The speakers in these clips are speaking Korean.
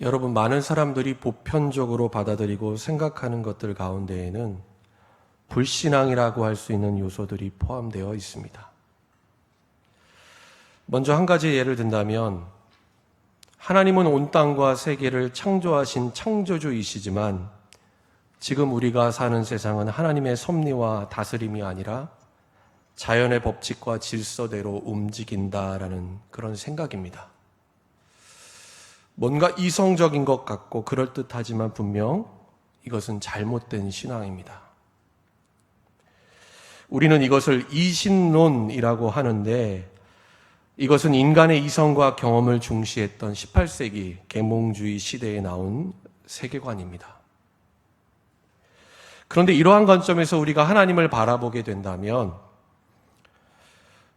여러분, 많은 사람들이 보편적으로 받아들이고 생각하는 것들 가운데에는 불신앙이라고 할 수 있는 요소들이 포함되어 있습니다. 먼저 한 가지 예를 든다면, 하나님은 온 땅과 세계를 창조하신 창조주이시지만 지금 우리가 사는 세상은 하나님의 섭리와 다스림이 아니라 자연의 법칙과 질서대로 움직인다라는 그런 생각입니다. 뭔가 이성적인 것 같고 그럴듯하지만 분명 이것은 잘못된 신앙입니다. 우리는 이것을 이신론이라고 하는데, 이것은 인간의 이성과 경험을 중시했던 18세기 계몽주의 시대에 나온 세계관입니다. 그런데 이러한 관점에서 우리가 하나님을 바라보게 된다면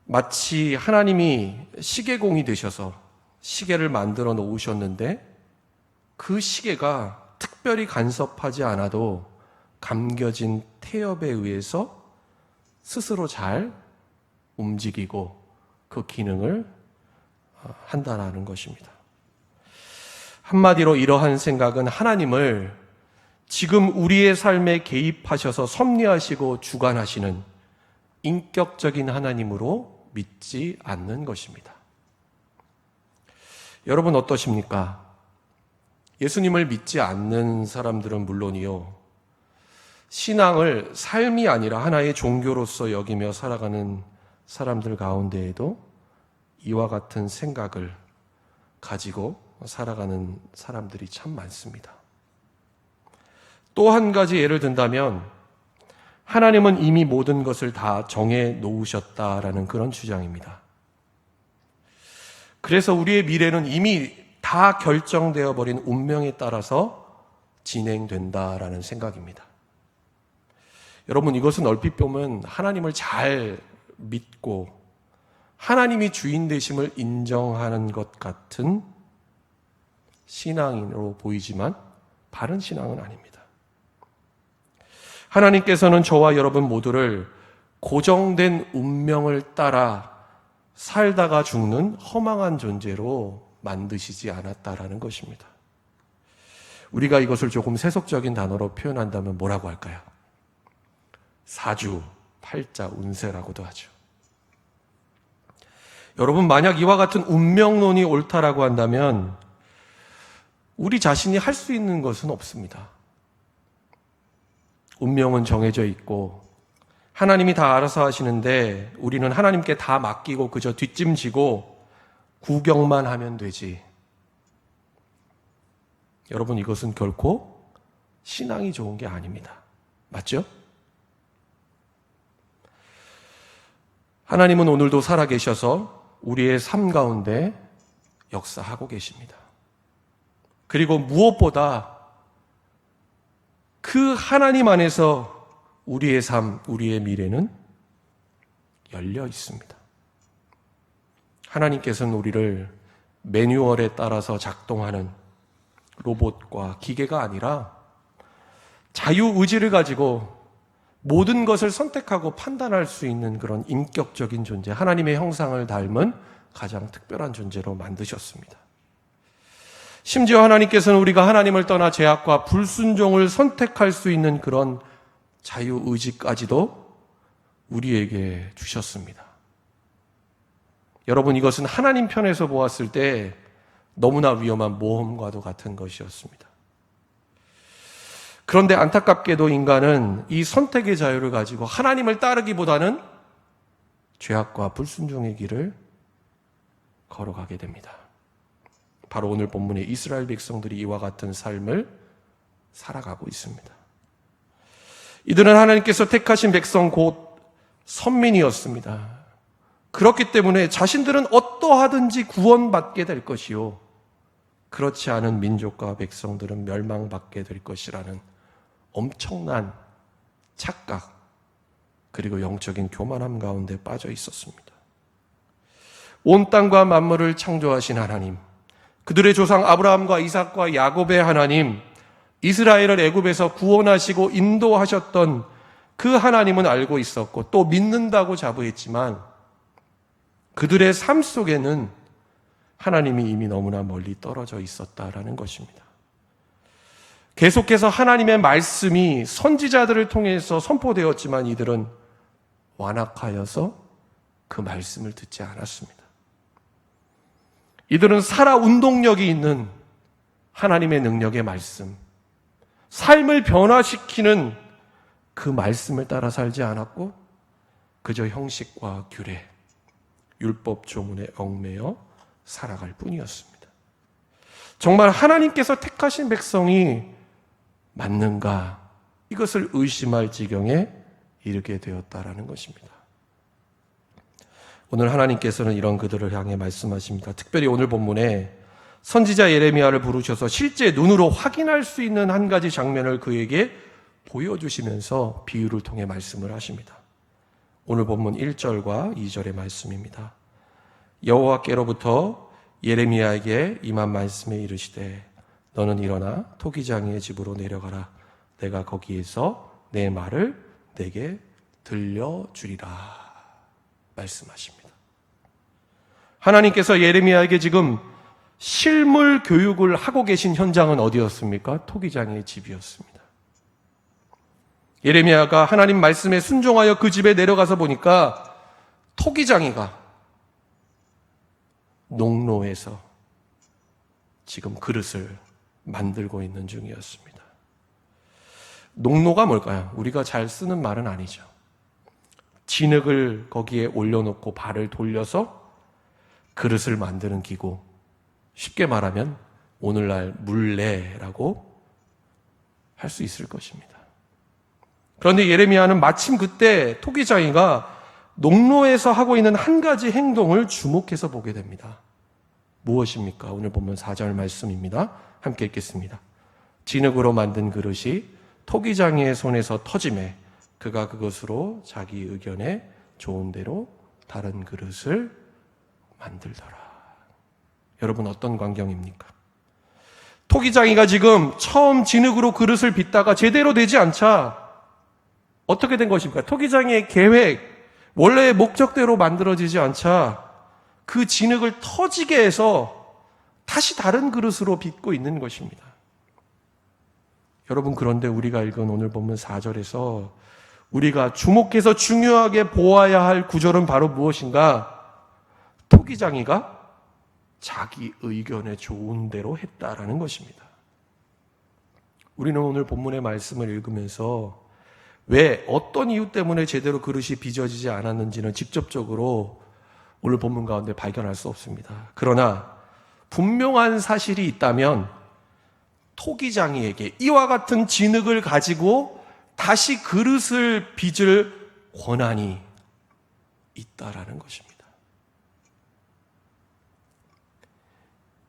마치 하나님이 시계공이 되셔서 시계를 만들어 놓으셨는데 그 시계가 특별히 간섭하지 않아도 감겨진 태엽에 의해서 스스로 잘 움직이고 그 기능을 한다는 것입니다. 한마디로 이러한 생각은 하나님을 지금 우리의 삶에 개입하셔서 섭리하시고 주관하시는 인격적인 하나님으로 믿지 않는 것입니다. 여러분 어떠십니까? 예수님을 믿지 않는 사람들은 물론이요, 신앙을 삶이 아니라 하나의 종교로서 여기며 살아가는 사람들 가운데에도 이와 같은 생각을 가지고 살아가는 사람들이 참 많습니다. 또 한 가지 예를 든다면, 하나님은 이미 모든 것을 다 정해 놓으셨다라는 그런 주장입니다. 그래서 우리의 미래는 이미 다 결정되어 버린 운명에 따라서 진행된다라는 생각입니다. 여러분, 이것은 얼핏 보면 하나님을 잘 믿고 하나님이 주인 되심을 인정하는 것 같은 신앙으로 보이지만 바른 신앙은 아닙니다. 하나님께서는 저와 여러분 모두를 고정된 운명을 따라 살다가 죽는 허망한 존재로 만드시지 않았다라는 것입니다. 우리가 이것을 조금 세속적인 단어로 표현한다면 뭐라고 할까요? 사주, 팔자, 운세라고도 하죠. 여러분, 만약 이와 같은 운명론이 옳다라고 한다면 우리 자신이 할 수 있는 것은 없습니다. 운명은 정해져 있고 하나님이 다 알아서 하시는데 우리는 하나님께 다 맡기고 그저 뒷짐지고 구경만 하면 되지. 여러분, 이것은 결코 신앙이 좋은 게 아닙니다. 맞죠? 하나님은 오늘도 살아계셔서 우리의 삶 가운데 역사하고 계십니다. 그리고 무엇보다 그 하나님 안에서 우리의 삶, 우리의 미래는 열려 있습니다. 하나님께서는 우리를 매뉴얼에 따라서 작동하는 로봇과 기계가 아니라 자유의지를 가지고 모든 것을 선택하고 판단할 수 있는 그런 인격적인 존재, 하나님의 형상을 닮은 가장 특별한 존재로 만드셨습니다. 심지어 하나님께서는 우리가 하나님을 떠나 죄악과 불순종을 선택할 수 있는 그런 자유의지까지도 우리에게 주셨습니다. 여러분, 이것은 하나님 편에서 보았을 때 너무나 위험한 모험과도 같은 것이었습니다. 그런데 안타깝게도 인간은 이 선택의 자유를 가지고 하나님을 따르기보다는 죄악과 불순종의 길을 걸어가게 됩니다. 바로 오늘 본문의 이스라엘 백성들이 이와 같은 삶을 살아가고 있습니다. 이들은 하나님께서 택하신 백성 곧 선민이었습니다. 그렇기 때문에 자신들은 어떠하든지 구원받게 될 것이요, 그렇지 않은 민족과 백성들은 멸망받게 될 것이라는 엄청난 착각, 그리고 영적인 교만함 가운데 빠져 있었습니다. 온 땅과 만물을 창조하신 하나님, 그들의 조상 아브라함과 이삭과 야곱의 하나님, 이스라엘을 애굽에서 구원하시고 인도하셨던 그 하나님은 알고 있었고 또 믿는다고 자부했지만 그들의 삶 속에는 하나님이 이미 너무나 멀리 떨어져 있었다라는 것입니다. 계속해서 하나님의 말씀이 선지자들을 통해서 선포되었지만 이들은 완악하여서 그 말씀을 듣지 않았습니다. 이들은 살아 운동력이 있는 하나님의 능력의 말씀, 삶을 변화시키는 그 말씀을 따라 살지 않았고 그저 형식과 규례, 율법 조문에 얽매여 살아갈 뿐이었습니다. 정말 하나님께서 택하신 백성이 맞는가? 이것을 의심할 지경에 이르게 되었다라는 것입니다. 오늘 하나님께서는 이런 그들을 향해 말씀하십니다. 특별히 오늘 본문에 선지자 예레미야를 부르셔서 실제 눈으로 확인할 수 있는 한 가지 장면을 그에게 보여주시면서 비유를 통해 말씀을 하십니다. 오늘 본문 1절과 2절의 말씀입니다. 여호와께로부터 예레미야에게 임한 말씀에 이르시되 너는 일어나 토기장이의 집으로 내려가라. 내가 거기에서 내 말을 내게 들려주리라 말씀하십니다. 하나님께서 예레미야에게 지금 실물 교육을 하고 계신 현장은 어디였습니까? 토기장이의 집이었습니다. 예레미야가 하나님 말씀에 순종하여 그 집에 내려가서 보니까 토기장이가 농로에서 지금 그릇을 만들고 있는 중이었습니다. 농로가 뭘까요? 우리가 잘 쓰는 말은 아니죠. 진흙을 거기에 올려놓고 발을 돌려서 그릇을 만드는 기구, 쉽게 말하면 오늘날 물레라고 할 수 있을 것입니다. 그런데 예레미야는 마침 그때 토기장이가 농로에서 하고 있는 한 가지 행동을 주목해서 보게 됩니다. 무엇입니까? 오늘 보면 4절 말씀입니다. 함께 읽겠습니다. 진흙으로 만든 그릇이 토기장이의 손에서 터지매 그가 그것으로 자기 의견에 좋은 대로 다른 그릇을 만들더라. 여러분 어떤 광경입니까? 토기장이가 지금 처음 진흙으로 그릇을 빚다가 제대로 되지 않자 어떻게 된 것입니까? 토기장이의 계획, 원래의 목적대로 만들어지지 않자 그 진흙을 터지게 해서 다시 다른 그릇으로 빚고 있는 것입니다. 여러분 그런데 우리가 읽은 오늘 본문 4절에서 우리가 주목해서 중요하게 보아야 할 구절은 바로 무엇인가? 토기장이가 자기 의견에 좋은 대로 했다라는 것입니다. 우리는 오늘 본문의 말씀을 읽으면서 왜 어떤 이유 때문에 제대로 그릇이 빚어지지 않았는지는 직접적으로 오늘 본문 가운데 발견할 수 없습니다. 그러나 분명한 사실이 있다면 토기장이에게 이와 같은 진흙을 가지고 다시 그릇을 빚을 권한이 있다라는 것입니다.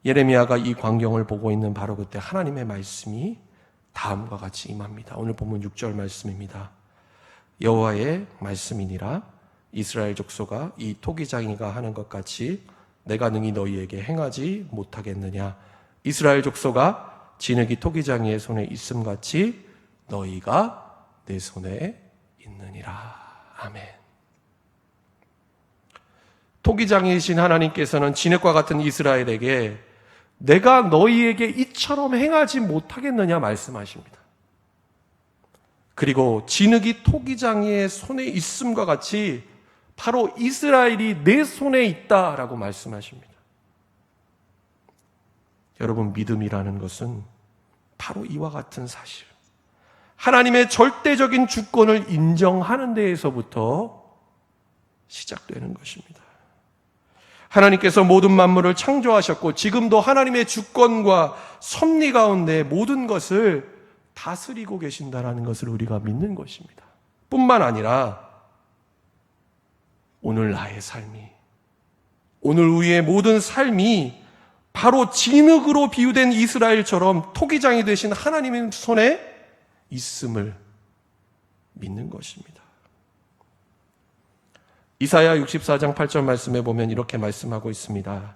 예레미야가 이 광경을 보고 있는 바로 그때 하나님의 말씀이 다음과 같이 임합니다. 오늘 본문 6절 말씀입니다. 여호와의 말씀이니라 이스라엘 족속아 이 토기장이가 하는 것 같이 내가 능히 너희에게 행하지 못하겠느냐. 이스라엘 족속아 진흙이 토기장이의 손에 있음같이 너희가 내 손에 있느니라. 아멘. 토기장이신 하나님께서는 진흙과 같은 이스라엘에게 내가 너희에게 이처럼 행하지 못하겠느냐 말씀하십니다. 그리고 진흙이 토기장이의 손에 있음과 같이 바로 이스라엘이 내 손에 있다라고 말씀하십니다. 여러분 믿음이라는 것은 바로 이와 같은 사실, 하나님의 절대적인 주권을 인정하는 데에서부터 시작되는 것입니다. 하나님께서 모든 만물을 창조하셨고 지금도 하나님의 주권과 섭리 가운데 모든 것을 다스리고 계신다라는 것을 우리가 믿는 것입니다. 뿐만 아니라 오늘 나의 삶이, 오늘 우리의 모든 삶이 바로 진흙으로 비유된 이스라엘처럼 토기장이 되신 하나님의 손에 있음을 믿는 것입니다. 이사야 64장 8절 말씀에 보면 이렇게 말씀하고 있습니다.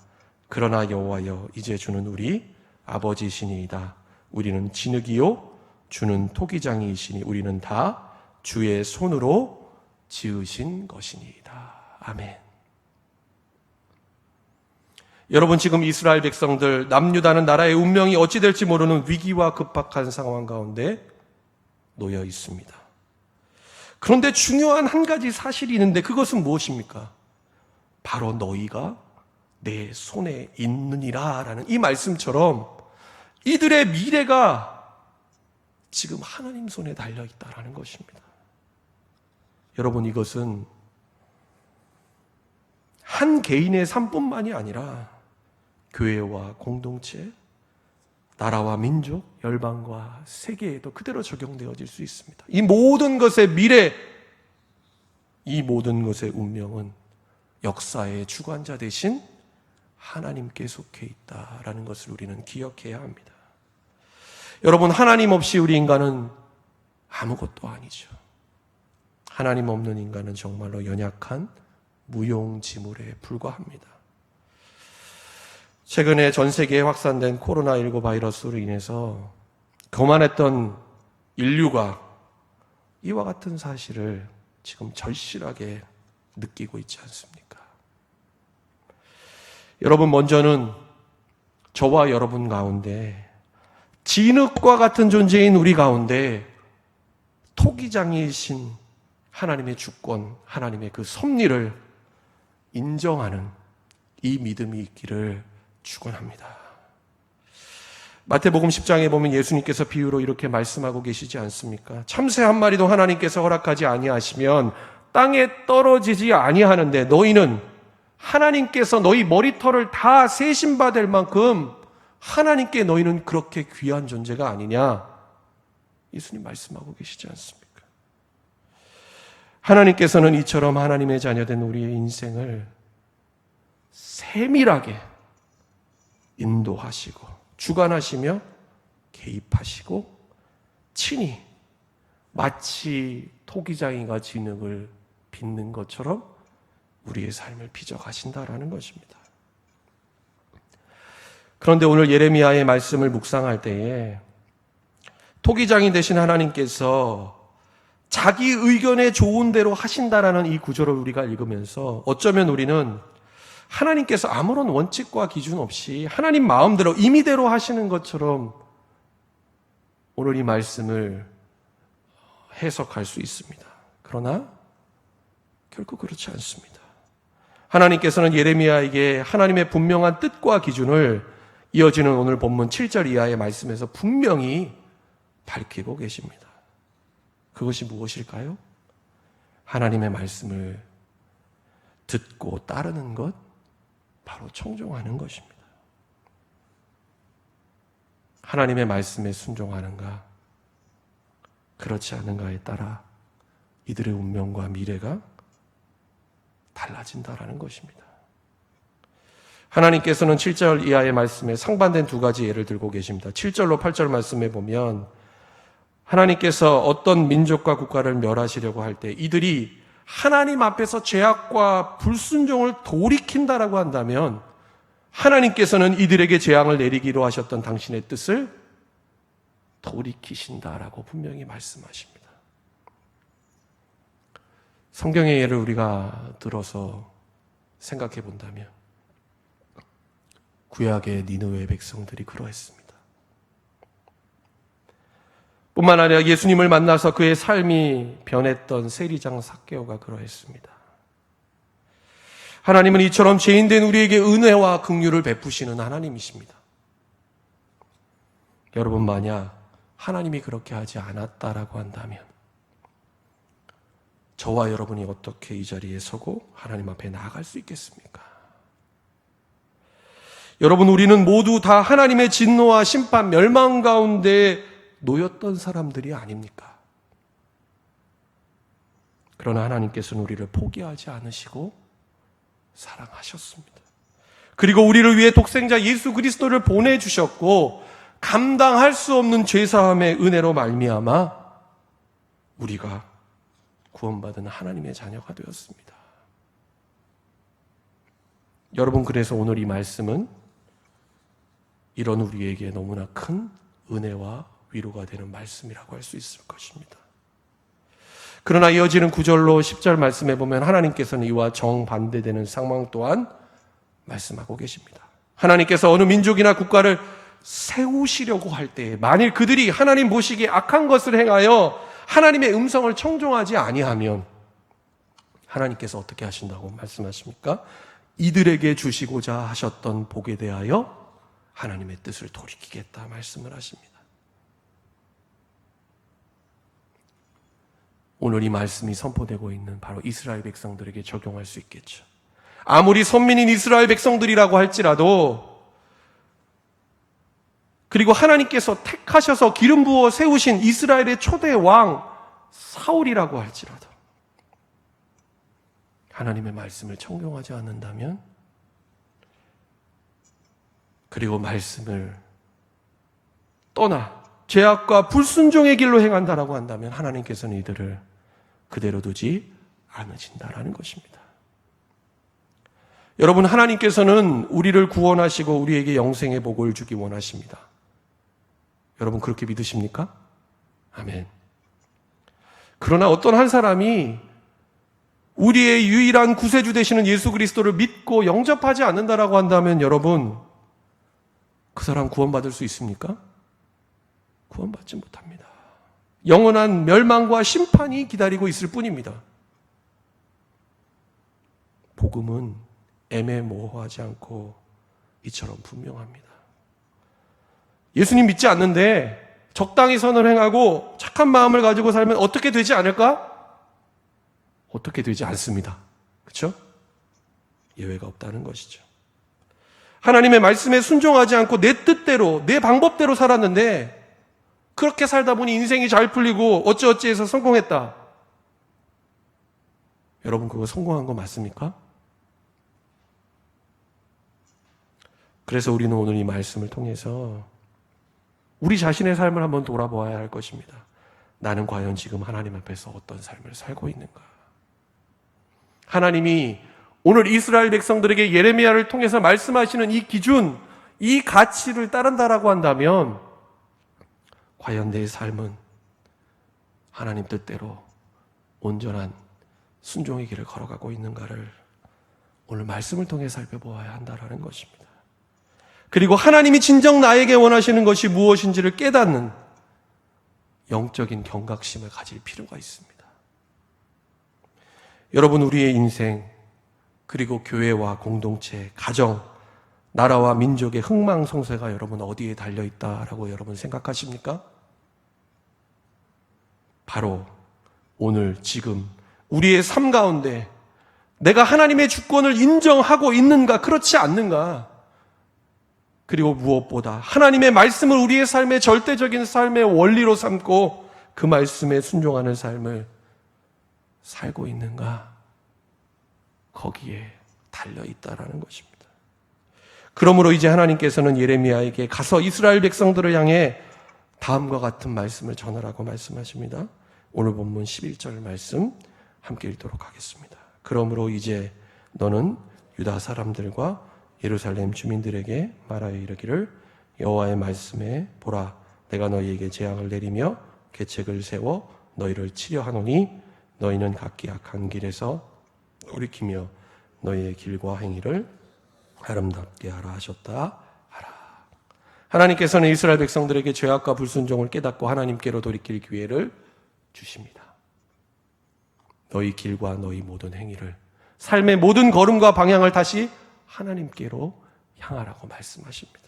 그러나 여호와여 이제 주는 우리 아버지시니이다. 우리는 진흙이요 주는 토기장이시니 우리는 다 주의 손으로 지으신 것이니이다. 아멘. 여러분, 지금 이스라엘 백성들, 남유다는 나라의 운명이 어찌 될지 모르는 위기와 급박한 상황 가운데 놓여 있습니다. 그런데 중요한 한 가지 사실이 있는데 그것은 무엇입니까? 바로 너희가 내 손에 있느니라 라는 이 말씀처럼 이들의 미래가 지금 하나님 손에 달려있다라는 것입니다. 여러분, 이것은 한 개인의 삶뿐만이 아니라 교회와 공동체, 나라와 민족, 열방과 세계에도 그대로 적용되어질 수 있습니다. 이 모든 것의 미래, 이 모든 것의 운명은 역사의 주관자 되신 하나님께 속해 있다라는 것을 우리는 기억해야 합니다. 여러분, 하나님 없이 우리 인간은 아무것도 아니죠. 하나님 없는 인간은 정말로 연약한 무용지물에 불과합니다. 최근에 전 세계에 확산된 코로나19 바이러스로 인해서 교만했던 인류가 이와 같은 사실을 지금 절실하게 느끼고 있지 않습니까? 여러분, 먼저는 저와 여러분 가운데 진흙과 같은 존재인 우리 가운데 토기장이신 하나님의 주권, 하나님의 그 섭리를 인정하는 이 믿음이 있기를 축원합니다. 마태복음 10장에 보면 예수님께서 비유로 이렇게 말씀하고 계시지 않습니까? 참새 한 마리도 하나님께서 허락하지 아니하시면 땅에 떨어지지 아니하는데 너희는 하나님께서 너희 머리털을 다 세심받을 만큼 하나님께 너희는 그렇게 귀한 존재가 아니냐? 예수님 말씀하고 계시지 않습니까? 하나님께서는 이처럼 하나님의 자녀된 우리의 인생을 세밀하게 인도하시고 주관하시며 개입하시고 친히 마치 토기장이가 진흙을 빚는 것처럼 우리의 삶을 빚어가신다라는 것입니다. 그런데 오늘 예레미야의 말씀을 묵상할 때에 토기장이 되신 하나님께서 자기 의견에 좋은 대로 하신다라는 이 구절을 우리가 읽으면서 어쩌면 우리는 하나님께서 아무런 원칙과 기준 없이 하나님 마음대로 임의대로 하시는 것처럼 오늘 이 말씀을 해석할 수 있습니다. 그러나 결코 그렇지 않습니다. 하나님께서는 예레미야에게 하나님의 분명한 뜻과 기준을 이어지는 오늘 본문 7절 이하의 말씀에서 분명히 밝히고 계십니다. 그것이 무엇일까요? 하나님의 말씀을 듣고 따르는 것, 바로 청종하는 것입니다. 하나님의 말씀에 순종하는가, 그렇지 않은가에 따라 이들의 운명과 미래가 달라진다라는 것입니다. 하나님께서는 7절 이하의 말씀에 상반된 두 가지 예를 들고 계십니다. 7절로 8절 말씀에 보면 하나님께서 어떤 민족과 국가를 멸하시려고 할 때 이들이 하나님 앞에서 죄악과 불순종을 돌이킨다라고 한다면 하나님께서는 이들에게 재앙을 내리기로 하셨던 당신의 뜻을 돌이키신다라고 분명히 말씀하십니다. 성경의 예를 우리가 들어서 생각해 본다면 구약의 니느웨 백성들이 그러했습니다. 뿐만 아니라 예수님을 만나서 그의 삶이 변했던 세리장 삭개오가 그러했습니다. 하나님은 이처럼 죄인된 우리에게 은혜와 긍휼을 베푸시는 하나님이십니다. 여러분, 만약 하나님이 그렇게 하지 않았다라고 한다면 저와 여러분이 어떻게 이 자리에 서고 하나님 앞에 나아갈 수 있겠습니까? 여러분, 우리는 모두 다 하나님의 진노와 심판, 멸망 가운데 놓였던 사람들이 아닙니까? 그러나 하나님께서는 우리를 포기하지 않으시고 사랑하셨습니다. 그리고 우리를 위해 독생자 예수 그리스도를 보내주셨고 감당할 수 없는 죄사함의 은혜로 말미암아 우리가 구원받은 하나님의 자녀가 되었습니다. 여러분, 그래서 오늘 이 말씀은 이런 우리에게 너무나 큰 은혜와 위로가 되는 말씀이라고 할 수 있을 것입니다. 그러나 이어지는 9절로 10절 말씀에 보면 하나님께서는 이와 정반대되는 상황 또한 말씀하고 계십니다. 하나님께서 어느 민족이나 국가를 세우시려고 할 때 만일 그들이 하나님 보시기에 악한 것을 행하여 하나님의 음성을 청종하지 아니하면 하나님께서 어떻게 하신다고 말씀하십니까? 이들에게 주시고자 하셨던 복에 대하여 하나님의 뜻을 돌이키겠다 말씀을 하십니다. 오늘 이 말씀이 선포되고 있는 바로 이스라엘 백성들에게 적용할 수 있겠죠. 아무리 선민인 이스라엘 백성들이라고 할지라도, 그리고 하나님께서 택하셔서 기름 부어 세우신 이스라엘의 초대 왕 사울이라고 할지라도 하나님의 말씀을 청종하지 않는다면, 그리고 말씀을 떠나 죄악과 불순종의 길로 행한다라고 한다면 하나님께서는 이들을 그대로 두지 않으신다라는 것입니다. 여러분, 하나님께서는 우리를 구원하시고 우리에게 영생의 복을 주기 원하십니다. 여러분 그렇게 믿으십니까? 아멘. 그러나 어떤 한 사람이 우리의 유일한 구세주 되시는 예수 그리스도를 믿고 영접하지 않는다라고 한다면 여러분, 그 사람 구원받을 수 있습니까? 구원받지 못합니다. 영원한 멸망과 심판이 기다리고 있을 뿐입니다. 복음은 애매모호하지 않고 이처럼 분명합니다. 예수님 믿지 않는데 적당히 선을 행하고 착한 마음을 가지고 살면 어떻게 되지 않을까? 어떻게 되지 않습니다. 그렇죠? 예외가 없다는 것이죠. 하나님의 말씀에 순종하지 않고 내 뜻대로, 내 방법대로 살았는데 그렇게 살다 보니 인생이 잘 풀리고 어찌어찌해서 성공했다. 여러분 그거 성공한 거 맞습니까? 그래서 우리는 오늘 이 말씀을 통해서 우리 자신의 삶을 한번 돌아보아야 할 것입니다. 나는 과연 지금 하나님 앞에서 어떤 삶을 살고 있는가? 하나님이 오늘 이스라엘 백성들에게 예레미야를 통해서 말씀하시는 이 기준, 이 가치를 따른다라고 한다면 과연 내 삶은 하나님 뜻대로 온전한 순종의 길을 걸어가고 있는가를 오늘 말씀을 통해 살펴보아야 한다라는 것입니다. 그리고 하나님이 진정 나에게 원하시는 것이 무엇인지를 깨닫는 영적인 경각심을 가질 필요가 있습니다. 여러분, 우리의 인생, 그리고 교회와 공동체, 가정, 나라와 민족의 흥망성쇠가 여러분 어디에 달려있다라고 여러분 생각하십니까? 바로 오늘 지금 우리의 삶 가운데 내가 하나님의 주권을 인정하고 있는가, 그렇지 않는가, 그리고 무엇보다 하나님의 말씀을 우리의 삶의 절대적인 삶의 원리로 삼고 그 말씀에 순종하는 삶을 살고 있는가, 거기에 달려있다라는 것입니다. 그러므로 이제 하나님께서는 예레미야에게 가서 이스라엘 백성들을 향해 다음과 같은 말씀을 전하라고 말씀하십니다. 오늘 본문 11절 말씀 함께 읽도록 하겠습니다. 그러므로 이제 너는 유다 사람들과 예루살렘 주민들에게 말하여 이르기를 여호와의 말씀에 보라, 내가 너희에게 재앙을 내리며 계책을 세워 너희를 치려 하노니 너희는 각기 악한 길에서 돌이키며 너희의 길과 행위를 아름답게 하라 하셨다 하라. 하나님께서는 이스라엘 백성들에게 죄악과 불순종을 깨닫고 하나님께로 돌이킬 기회를 주십니다. 너희 길과 너희 모든 행위를, 삶의 모든 걸음과 방향을 다시 하나님께로 향하라고 말씀하십니다.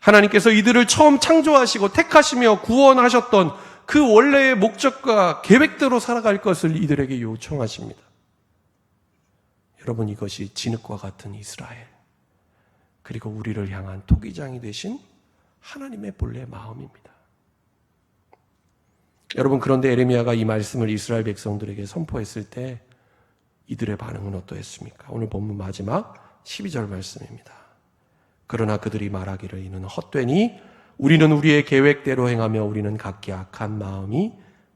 하나님께서 이들을 처음 창조하시고 택하시며 구원하셨던 그 원래의 목적과 계획대로 살아갈 것을 이들에게 요청하십니다. 여러분, 이것이 진흙과 같은 이스라엘, 그리고 우리를 향한 토기장이 되신 하나님의 본래 마음입니다. 여러분, 그런데 예레미야가 이 말씀을 이스라엘 백성들에게 선포했을 때 이들의 반응은 어떠했습니까? 오늘 본문 마지막 12절 말씀입니다. 그러나 그들이 말하기를 이는 헛되니 우리는 우리의 계획대로 행하며 우리는 각기 악한 마음이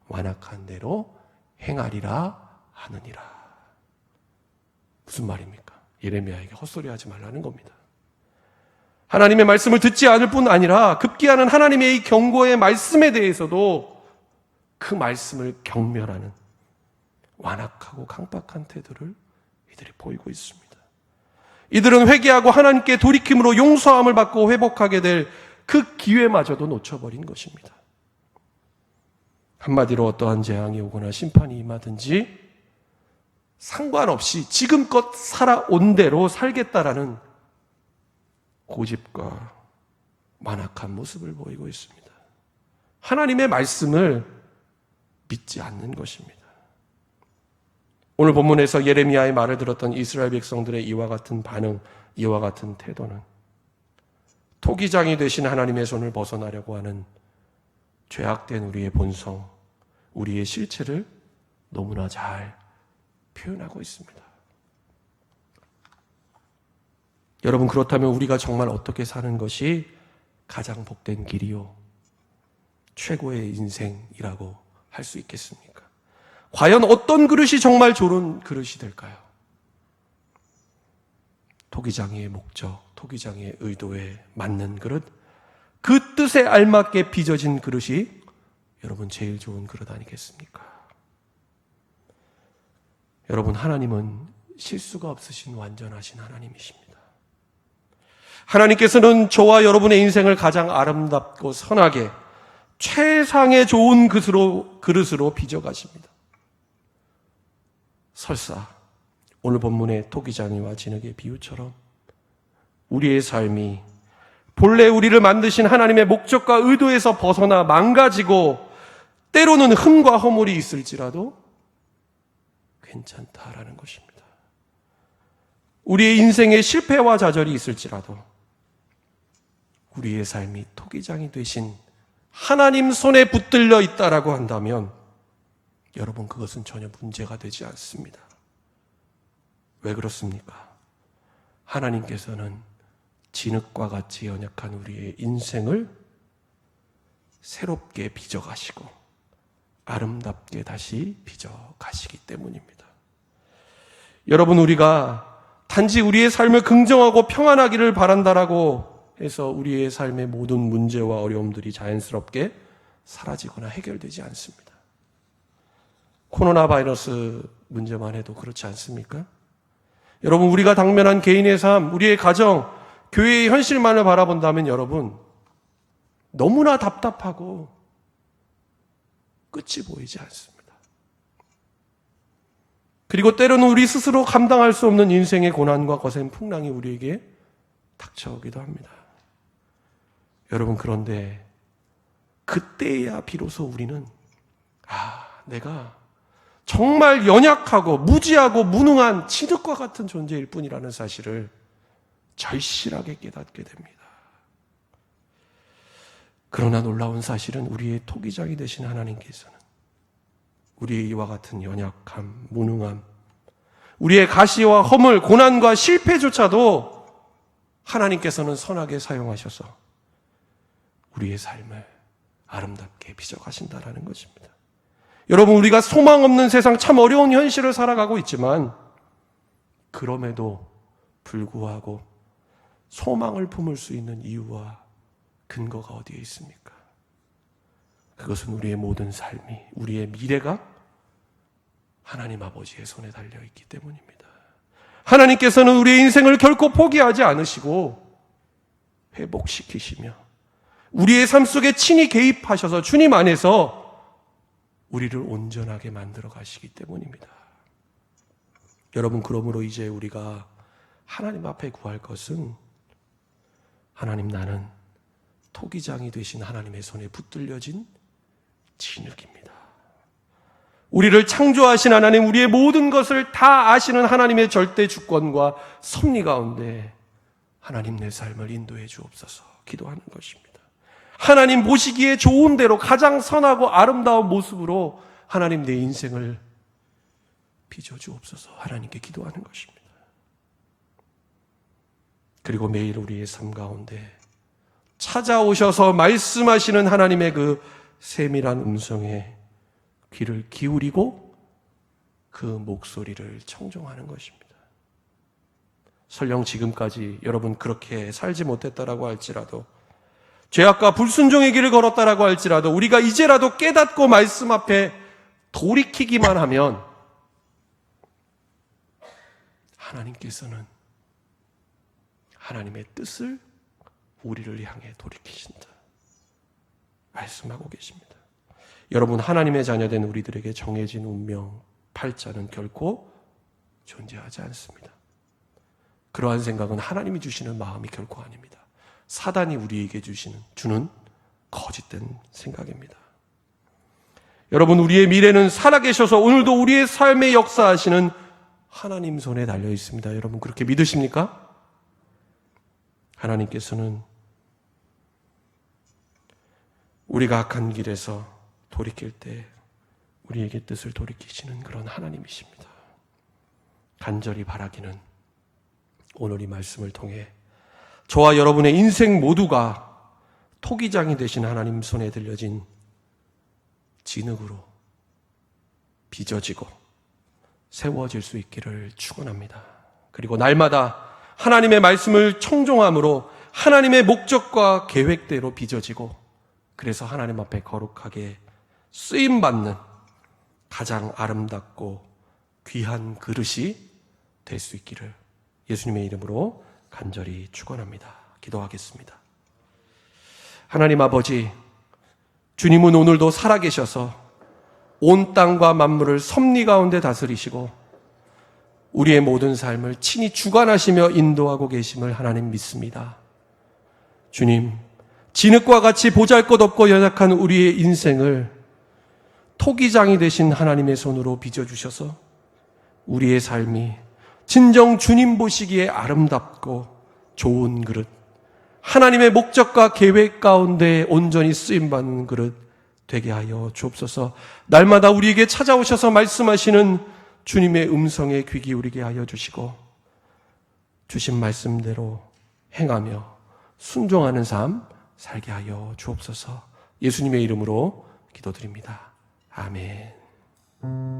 완악한 대로 행하리라 하느니라. 무슨 말입니까? 예레미야에게 헛소리하지 말라는 겁니다. 하나님의 말씀을 듣지 않을 뿐 아니라 급기야는 하나님의 이 경고의 말씀에 대해서도 그 말씀을 경멸하는 완악하고 강박한 태도를 이들이 보이고 있습니다. 이들은 회개하고 하나님께 돌이킴으로 용서함을 받고 회복하게 될 그 기회마저도 놓쳐버린 것입니다. 한마디로 어떠한 재앙이 오거나 심판이 임하든지 상관없이 지금껏 살아온 대로 살겠다라는 고집과 만악한 모습을 보이고 있습니다. 하나님의 말씀을 믿지 않는 것입니다. 오늘 본문에서 예레미야의 말을 들었던 이스라엘 백성들의 이와 같은 반응, 이와 같은 태도는 토기장이 되신 하나님의 손을 벗어나려고 하는 죄악된 우리의 본성, 우리의 실체를 너무나 잘 표현하고 있습니다. 여러분, 그렇다면 우리가 정말 어떻게 사는 것이 가장 복된 길이요, 최고의 인생이라고 할 수 있겠습니까? 과연 어떤 그릇이 정말 좋은 그릇이 될까요? 토기장이의 목적, 토기장이의 의도에 맞는 그릇, 그 뜻에 알맞게 빚어진 그릇이 여러분 제일 좋은 그릇 아니겠습니까? 여러분, 하나님은 실수가 없으신 완전하신 하나님이십니다. 하나님께서는 저와 여러분의 인생을 가장 아름답고 선하게 최상의 좋은 그릇으로 빚어가십니다. 설사 오늘 본문의 토기장이와 진흙의 비유처럼 우리의 삶이 본래 우리를 만드신 하나님의 목적과 의도에서 벗어나 망가지고 때로는 흠과 허물이 있을지라도 괜찮다라는 것입니다. 우리의 인생에 실패와 좌절이 있을지라도 우리의 삶이 토기장이 되신 하나님 손에 붙들려 있다라고 한다면 여러분, 그것은 전혀 문제가 되지 않습니다. 왜 그렇습니까? 하나님께서는 진흙과 같이 연약한 우리의 인생을 새롭게 빚어가시고 아름답게 다시 빚어가시기 때문입니다. 여러분, 우리가 단지 우리의 삶을 긍정하고 평안하기를 바란다라고 해서 우리의 삶의 모든 문제와 어려움들이 자연스럽게 사라지거나 해결되지 않습니다. 코로나 바이러스 문제만 해도 그렇지 않습니까? 여러분, 우리가 당면한 개인의 삶, 우리의 가정, 교회의 현실만을 바라본다면 여러분, 너무나 답답하고 끝이 보이지 않습니다. 그리고 때로는 우리 스스로 감당할 수 없는 인생의 고난과 거센 풍랑이 우리에게 닥쳐오기도 합니다. 여러분, 그런데 그때야 비로소 우리는 내가 정말 연약하고 무지하고 무능한 진흙과 같은 존재일 뿐이라는 사실을 절실하게 깨닫게 됩니다. 그러나 놀라운 사실은 우리의 토기장이 되신 하나님께서는 우리의 이와 같은 연약함, 무능함, 우리의 가시와 허물, 고난과 실패조차도 하나님께서는 선하게 사용하셔서 우리의 삶을 아름답게 빚어가신다라는 것입니다. 여러분, 우리가 소망 없는 세상, 참 어려운 현실을 살아가고 있지만 그럼에도 불구하고 소망을 품을 수 있는 이유와 근거가 어디에 있습니까? 그것은 우리의 모든 삶이, 우리의 미래가 하나님 아버지의 손에 달려있기 때문입니다. 하나님께서는 우리의 인생을 결코 포기하지 않으시고 회복시키시며 우리의 삶 속에 친히 개입하셔서 주님 안에서 우리를 온전하게 만들어 가시기 때문입니다. 여러분, 그러므로 이제 우리가 하나님 앞에 구할 것은 하나님, 나는 토기장이 되신 하나님의 손에 붙들려진 진흙입니다. 우리를 창조하신 하나님, 우리의 모든 것을 다 아시는 하나님의 절대 주권과 섭리 가운데 하나님, 내 삶을 인도해 주옵소서 기도하는 것입니다. 하나님 보시기에 좋은 대로 가장 선하고 아름다운 모습으로 하나님, 내 인생을 빚어주옵소서 하나님께 기도하는 것입니다. 그리고 매일 우리의 삶 가운데 찾아오셔서 말씀하시는 하나님의 그 세밀한 음성에 귀를 기울이고 그 목소리를 청종하는 것입니다. 설령 지금까지 여러분 그렇게 살지 못했다라고 할지라도, 죄악과 불순종의 길을 걸었다라고 할지라도, 우리가 이제라도 깨닫고 말씀 앞에 돌이키기만 하면 하나님께서는 하나님의 뜻을 우리를 향해 돌이키신다 말씀하고 계십니다. 여러분, 하나님의 자녀된 우리들에게 정해진 운명, 팔자는 결코 존재하지 않습니다. 그러한 생각은 하나님이 주시는 마음이 결코 아닙니다. 사단이 우리에게 주는 거짓된 생각입니다. 여러분, 우리의 미래는 살아계셔서 오늘도 우리의 삶에 역사하시는 하나님 손에 달려 있습니다. 여러분, 그렇게 믿으십니까? 하나님께서는 우리가 악한 길에서 돌이킬 때 우리에게 뜻을 돌이키시는 그런 하나님이십니다. 간절히 바라기는 오늘 이 말씀을 통해 저와 여러분의 인생 모두가 토기장이 되신 하나님 손에 들려진 진흙으로 빚어지고 세워질 수 있기를 축원합니다. 그리고 날마다 하나님의 말씀을 청종함으로 하나님의 목적과 계획대로 빚어지고 그래서 하나님 앞에 거룩하게 쓰임받는 가장 아름답고 귀한 그릇이 될 수 있기를 예수님의 이름으로 간절히 축원합니다. 기도하겠습니다. 하나님 아버지, 주님은 오늘도 살아계셔서 온 땅과 만물을 섭리 가운데 다스리시고 우리의 모든 삶을 친히 주관하시며 인도하고 계심을 하나님 믿습니다. 주님, 진흙과 같이 보잘것없고 연약한 우리의 인생을 토기장이 되신 하나님의 손으로 빚어주셔서 우리의 삶이 진정 주님 보시기에 아름답고 좋은 그릇, 하나님의 목적과 계획 가운데 온전히 쓰임받는 그릇 되게 하여 주옵소서. 날마다 우리에게 찾아오셔서 말씀하시는 주님의 음성에 귀 기울이게 하여 주시고 주신 말씀대로 행하며 순종하는 삶 살게 하여 주옵소서. 예수님의 이름으로 기도드립니다. 아멘.